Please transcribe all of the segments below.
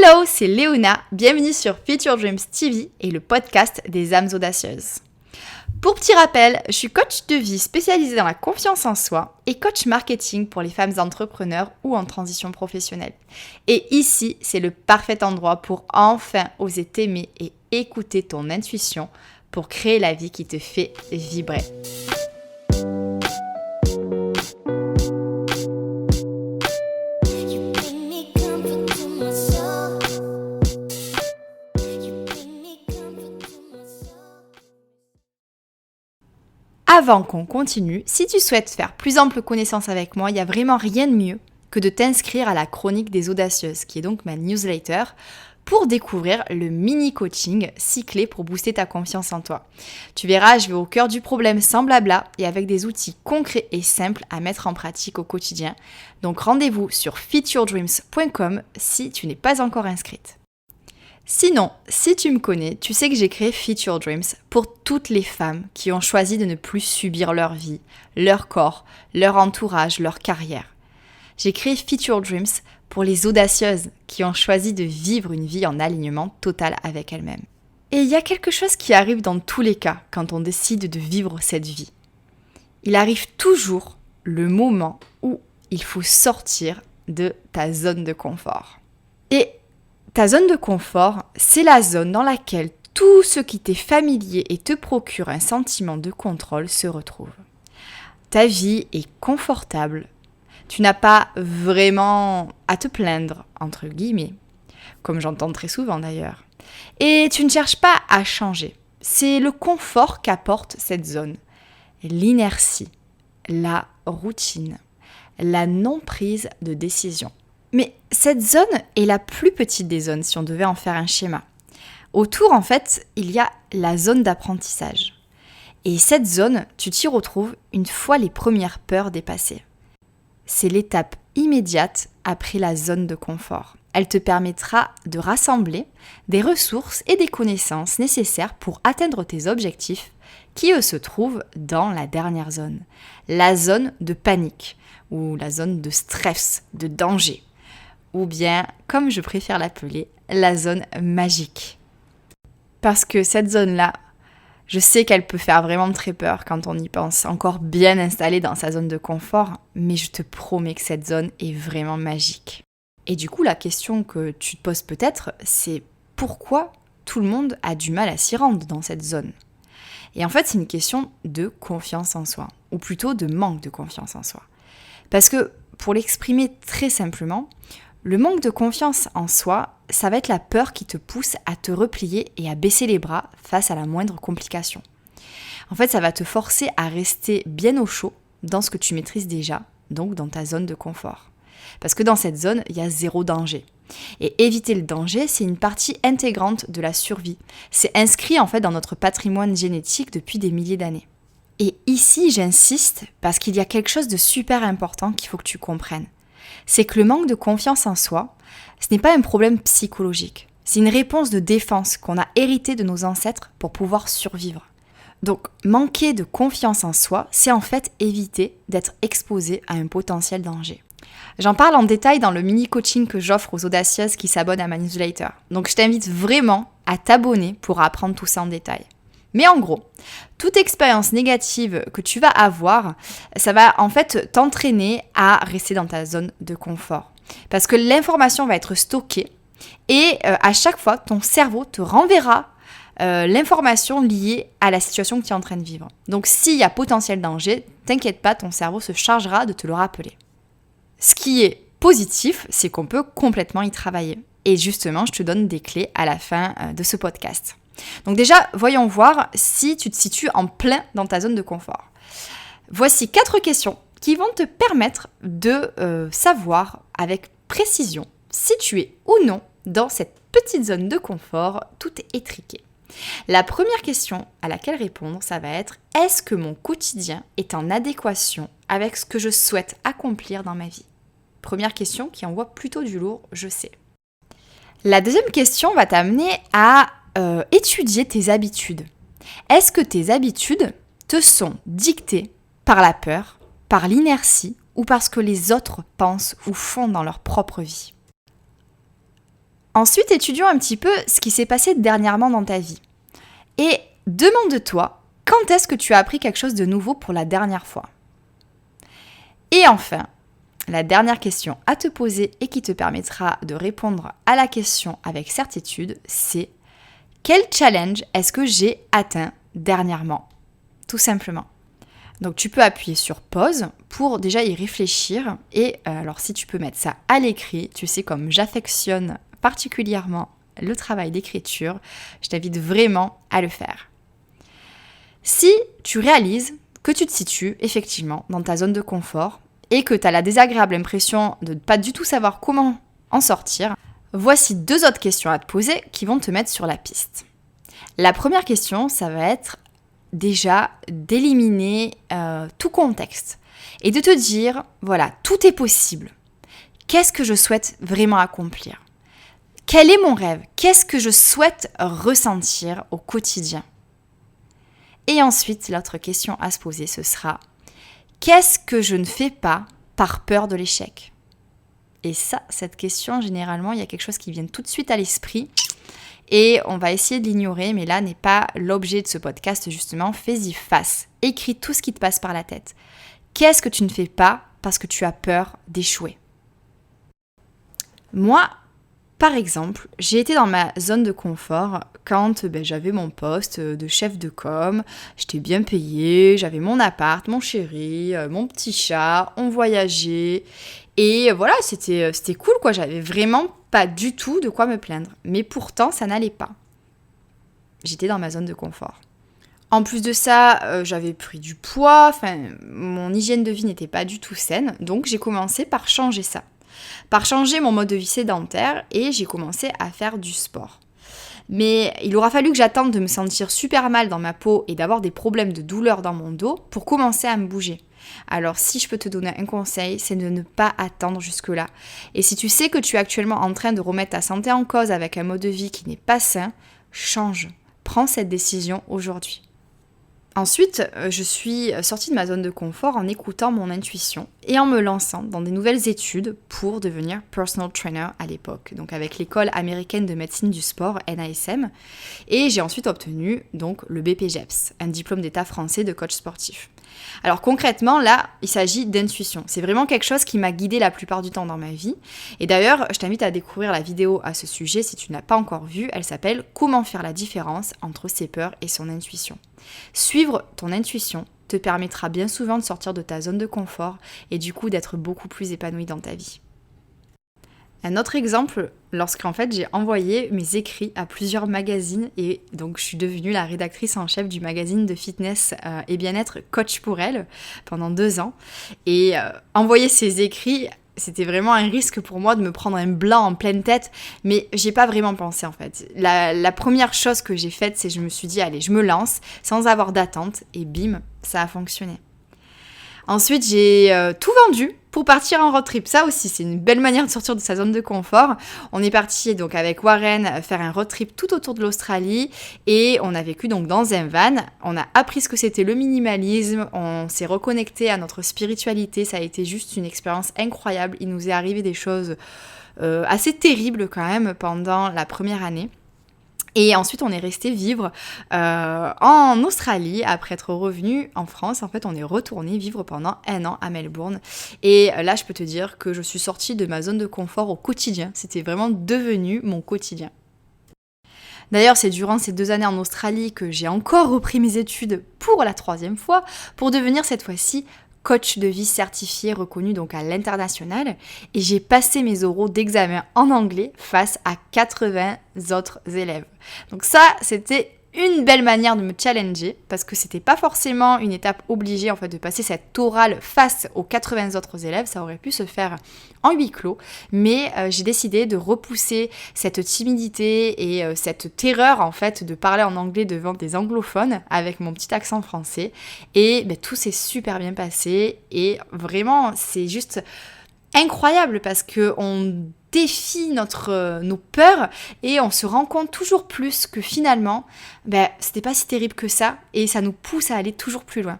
Hello, c'est Léona, bienvenue sur Future Dreams TV et le podcast des âmes audacieuses. Pour petit rappel, je suis coach de vie spécialisée dans la confiance en soi et coach marketing pour les femmes entrepreneurs ou en transition professionnelle. Et ici, c'est le parfait endroit pour enfin oser t'aimer et écouter ton intuition pour créer la vie qui te fait vibrer. Avant qu'on continue, si tu souhaites faire plus ample connaissance avec moi, il n'y a vraiment rien de mieux que de t'inscrire à la chronique des audacieuses, qui est donc ma newsletter, pour découvrir le mini-coaching 6 clés pour booster ta confiance en toi. Tu verras, je vais au cœur du problème sans blabla et avec des outils concrets et simples à mettre en pratique au quotidien. Donc rendez-vous sur featuredreams.com si tu n'es pas encore inscrite. Sinon, si tu me connais, tu sais que j'ai créé Future Dreams pour toutes les femmes qui ont choisi de ne plus subir leur vie, leur corps, leur entourage, leur carrière. J'ai créé Future Dreams pour les audacieuses qui ont choisi de vivre une vie en alignement total avec elles-mêmes. Et il y a quelque chose qui arrive dans tous les cas quand on décide de vivre cette vie. Il arrive toujours le moment où il faut sortir de ta zone de confort. Et ta zone de confort, c'est la zone dans laquelle tout ce qui t'est familier et te procure un sentiment de contrôle se retrouve. Ta vie est confortable. Tu n'as pas vraiment à te plaindre, entre guillemets, comme j'entends très souvent d'ailleurs. Et tu ne cherches pas à changer. C'est le confort qu'apporte cette zone. L'inertie, la routine, la non-prise de décision. Mais cette zone est la plus petite des zones si on devait en faire un schéma. Autour, en fait, il y a la zone d'apprentissage. Et cette zone, tu t'y retrouves une fois les premières peurs dépassées. C'est l'étape immédiate après la zone de confort. Elle te permettra de rassembler des ressources et des connaissances nécessaires pour atteindre tes objectifs qui, eux, se trouvent dans la dernière zone. La zone de panique ou la zone de stress, de danger. Ou bien, comme je préfère l'appeler, la zone magique. Parce que cette zone-là, je sais qu'elle peut faire vraiment très peur quand on y pense, encore bien installée dans sa zone de confort, mais je te promets que cette zone est vraiment magique. Et du coup, la question que tu te poses peut-être, c'est pourquoi tout le monde a du mal à s'y rendre dans cette zone ? Et en fait, c'est une question de confiance en soi, ou plutôt de manque de confiance en soi. Parce que, pour l'exprimer très simplement, le manque de confiance en soi, ça va être la peur qui te pousse à te replier et à baisser les bras face à la moindre complication. En fait, ça va te forcer à rester bien au chaud dans ce que tu maîtrises déjà, donc dans ta zone de confort. Parce que dans cette zone, il y a zéro danger. Et éviter le danger, c'est une partie intégrante de la survie. C'est inscrit en fait dans notre patrimoine génétique depuis des milliers d'années. Et ici, j'insiste parce qu'il y a quelque chose de super important qu'il faut que tu comprennes. C'est que le manque de confiance en soi, ce n'est pas un problème psychologique. C'est une réponse de défense qu'on a héritée de nos ancêtres pour pouvoir survivre. Donc, manquer de confiance en soi, c'est en fait éviter d'être exposé à un potentiel danger. J'en parle en détail dans le mini-coaching que j'offre aux audacieuses qui s'abonnent à ma newsletter. Donc, je t'invite vraiment à t'abonner pour apprendre tout ça en détail. Mais en gros, toute expérience négative que tu vas avoir, ça va en fait t'entraîner à rester dans ta zone de confort. Parce que l'information va être stockée et à chaque fois, ton cerveau te renverra l'information liée à la situation que tu es en train de vivre. Donc s'il y a potentiel danger, t'inquiète pas, ton cerveau se chargera de te le rappeler. Ce qui est positif, c'est qu'on peut complètement y travailler. Et justement, je te donne des clés à la fin de ce podcast. Donc déjà, voyons voir si tu te situes en plein dans ta zone de confort. Voici 4 questions qui vont te permettre de savoir avec précision si tu es ou non dans cette petite zone de confort toute étriquée. La première question à laquelle répondre, ça va être « Est-ce que mon quotidien est en adéquation avec ce que je souhaite accomplir dans ma vie ?» Première question qui envoie plutôt du lourd, je sais. La deuxième question va t'amener à étudier tes habitudes. Est-ce que tes habitudes te sont dictées par la peur, par l'inertie ou parce que les autres pensent ou font dans leur propre vie ? Ensuite, étudions un petit peu ce qui s'est passé dernièrement dans ta vie. Et demande-toi, quand est-ce que tu as appris quelque chose de nouveau pour la dernière fois ? Et enfin, la dernière question à te poser et qui te permettra de répondre à la question avec certitude, c'est quel challenge est-ce que j'ai atteint dernièrement ? Tout simplement. Donc tu peux appuyer sur pause pour déjà y réfléchir et alors si tu peux mettre ça à l'écrit, tu sais comme j'affectionne particulièrement le travail d'écriture, je t'invite vraiment à le faire. Si tu réalises que tu te situes effectivement dans ta zone de confort et que tu as la désagréable impression de ne pas du tout savoir comment en sortir, voici 2 autres questions à te poser qui vont te mettre sur la piste. La première question, ça va être déjà d'éliminer tout contexte et de te dire, voilà, tout est possible. Qu'est-ce que je souhaite vraiment accomplir ? Quel est mon rêve ? Qu'est-ce que je souhaite ressentir au quotidien ? Et ensuite, l'autre question à se poser, ce sera qu'est-ce que je ne fais pas par peur de l'échec ? Et ça, cette question, généralement, il y a quelque chose qui vient tout de suite à l'esprit et on va essayer de l'ignorer, mais là n'est pas l'objet de ce podcast, justement. Fais-y face. Écris tout ce qui te passe par la tête. Qu'est-ce que tu ne fais pas parce que tu as peur d'échouer ? Moi, par exemple, j'ai été dans ma zone de confort quand j'avais mon poste de chef de com, j'étais bien payée, j'avais mon appart, mon chéri, mon petit chat, on voyageait et voilà, c'était cool quoi, j'avais vraiment pas du tout de quoi me plaindre. Mais pourtant, ça n'allait pas. J'étais dans ma zone de confort. En plus de ça, j'avais pris du poids, mon hygiène de vie n'était pas du tout saine, donc j'ai commencé par changer ça. Par changer mon mode de vie sédentaire et j'ai commencé à faire du sport. Mais il aura fallu que j'attende de me sentir super mal dans ma peau et d'avoir des problèmes de douleur dans mon dos pour commencer à me bouger. Alors si je peux te donner un conseil, c'est de ne pas attendre jusque-là. Et si tu sais que tu es actuellement en train de remettre ta santé en cause avec un mode de vie qui n'est pas sain, change. Prends cette décision aujourd'hui. Ensuite, je suis sortie de ma zone de confort en écoutant mon intuition et en me lançant dans des nouvelles études pour devenir personal trainer à l'époque, donc avec l'école américaine de médecine du sport, NASM, et j'ai ensuite obtenu donc le BPJEPS, un diplôme d'état français de coach sportif. Alors concrètement, là, il s'agit d'intuition. C'est vraiment quelque chose qui m'a guidée la plupart du temps dans ma vie. Et d'ailleurs, je t'invite à découvrir la vidéo à ce sujet si tu ne l'as pas encore vue. Elle s'appelle « Comment faire la différence entre ses peurs et son intuition ». Suivre ton intuition te permettra bien souvent de sortir de ta zone de confort et du coup d'être beaucoup plus épanoui dans ta vie. Un autre exemple, lorsqu'en fait j'ai envoyé mes écrits à plusieurs magazines et donc je suis devenue la rédactrice en chef du magazine de fitness et bien-être Coach pour elle pendant 2 ans. Et envoyer ces écrits, c'était vraiment un risque pour moi de me prendre un blanc en pleine tête, mais j'ai pas vraiment pensé en fait. La première chose que j'ai faite, c'est que je me suis dit allez, je me lance sans avoir d'attente et bim, ça a fonctionné. Ensuite, j'ai tout vendu pour partir en road trip. Ça aussi, c'est une belle manière de sortir de sa zone de confort. On est parti donc avec Warren faire un road trip tout autour de l'Australie et on a vécu donc dans un van. On a appris ce que c'était le minimalisme, on s'est reconnecté à notre spiritualité. Ça a été juste une expérience incroyable. Il nous est arrivé des choses assez terribles quand même pendant la première année. Et ensuite, on est resté vivre en Australie. Après être revenu en France, en fait, on est retourné vivre pendant 1 an à Melbourne. Et là, je peux te dire que je suis sortie de ma zone de confort au quotidien. C'était vraiment devenu mon quotidien. D'ailleurs, c'est durant ces 2 années en Australie que j'ai encore repris mes études pour la 3e fois, pour devenir cette fois-ci coach de vie certifié reconnu donc à l'international et j'ai passé mes oraux d'examen en anglais face à 80 autres élèves. Donc ça, c'était une belle manière de me challenger parce que c'était pas forcément une étape obligée en fait de passer cette orale face aux 80 autres élèves, ça aurait pu se faire en huis clos, mais j'ai décidé de repousser cette timidité et cette terreur en fait de parler en anglais devant des anglophones avec mon petit accent français et tout s'est super bien passé et vraiment c'est juste incroyable parce qu'on défie nos peurs et on se rend compte toujours plus que finalement c'était pas si terrible que ça et ça nous pousse à aller toujours plus loin.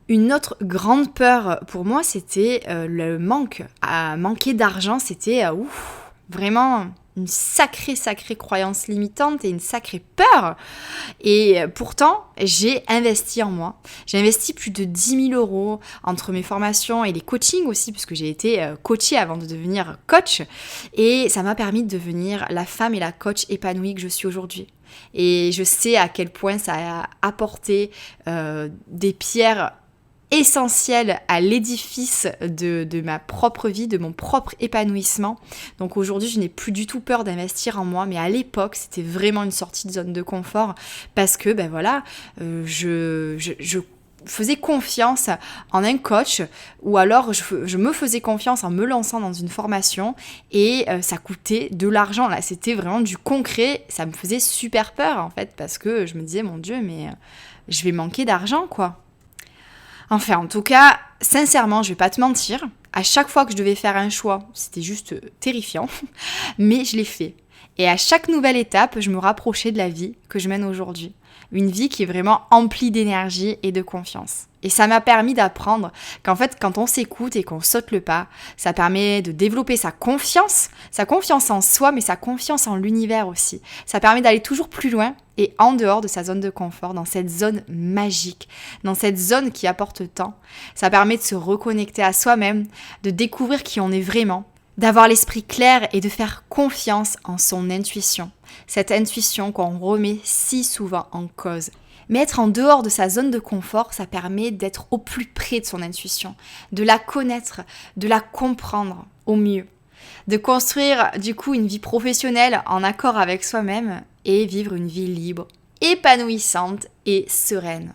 Une autre grande peur pour moi c'était le manque. À manquer d'argent c'était vraiment une sacrée croyance limitante et une sacrée peur. Et pourtant, j'ai investi en moi. J'ai investi plus de 10 000 euros entre mes formations et les coachings aussi, puisque j'ai été coachée avant de devenir coach. Et ça m'a permis de devenir la femme et la coach épanouie que je suis aujourd'hui. Et je sais à quel point ça a apporté des pierres essentiel à l'édifice de ma propre vie, de mon propre épanouissement. Donc aujourd'hui, je n'ai plus du tout peur d'investir en moi, mais à l'époque, c'était vraiment une sortie de zone de confort parce que, je faisais confiance en un coach ou alors je me faisais confiance en me lançant dans une formation et ça coûtait de l'argent. Là, c'était vraiment du concret. Ça me faisait super peur en fait parce que je me disais, mon Dieu, mais je vais manquer d'argent quoi. Enfin, en tout cas, sincèrement, je vais pas te mentir, à chaque fois que je devais faire un choix, c'était juste terrifiant, mais je l'ai fait. Et à chaque nouvelle étape, je me rapprochais de la vie que je mène aujourd'hui. Une vie qui est vraiment emplie d'énergie et de confiance. Et ça m'a permis d'apprendre qu'en fait, quand on s'écoute et qu'on saute le pas, ça permet de développer sa confiance en soi, mais sa confiance en l'univers aussi. Ça permet d'aller toujours plus loin et en dehors de sa zone de confort, dans cette zone magique, dans cette zone qui apporte tant. Ça permet de se reconnecter à soi-même, de découvrir qui on est vraiment, d'avoir l'esprit clair et de faire confiance en son intuition. Cette intuition qu'on remet si souvent en cause. Mais être en dehors de sa zone de confort, ça permet d'être au plus près de son intuition, de la connaître, de la comprendre au mieux, de construire du coup une vie professionnelle en accord avec soi-même et vivre une vie libre, épanouissante et sereine.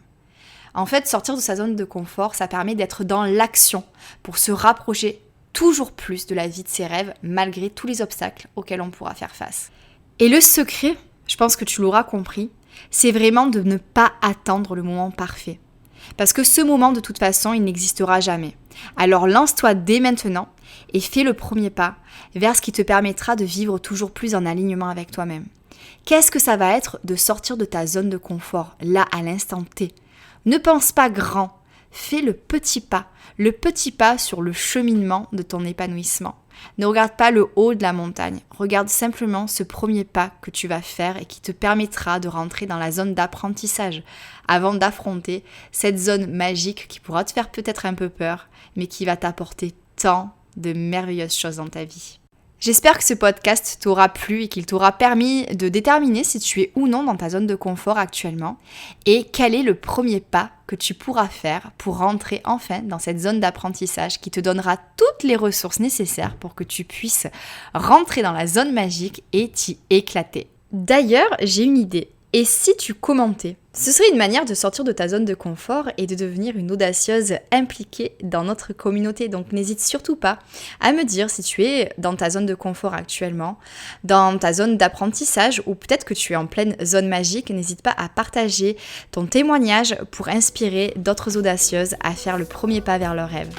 En fait, sortir de sa zone de confort, ça permet d'être dans l'action pour se rapprocher toujours plus de la vie de ses rêves malgré tous les obstacles auxquels on pourra faire face. Et le secret, je pense que tu l'auras compris, c'est vraiment de ne pas attendre le moment parfait. Parce que ce moment, de toute façon, il n'existera jamais. Alors lance-toi dès maintenant et fais le premier pas vers ce qui te permettra de vivre toujours plus en alignement avec toi-même. Qu'est-ce que ça va être de sortir de ta zone de confort, là, à l'instant T ? Ne pense pas grand, fais le petit pas sur le cheminement de ton épanouissement. Ne regarde pas le haut de la montagne, regarde simplement ce premier pas que tu vas faire et qui te permettra de rentrer dans la zone d'apprentissage avant d'affronter cette zone magique qui pourra te faire peut-être un peu peur, mais qui va t'apporter tant de merveilleuses choses dans ta vie. J'espère que ce podcast t'aura plu et qu'il t'aura permis de déterminer si tu es ou non dans ta zone de confort actuellement et quel est le premier pas que tu pourras faire pour rentrer enfin dans cette zone d'apprentissage qui te donnera toutes les ressources nécessaires pour que tu puisses rentrer dans la zone magique et t'y éclater. D'ailleurs, j'ai une idée. Et si tu commentais ? Ce serait une manière de sortir de ta zone de confort et de devenir une audacieuse impliquée dans notre communauté. Donc n'hésite surtout pas à me dire si tu es dans ta zone de confort actuellement, dans ta zone d'apprentissage ou peut-être que tu es en pleine zone magique. N'hésite pas à partager ton témoignage pour inspirer d'autres audacieuses à faire le premier pas vers leur rêve.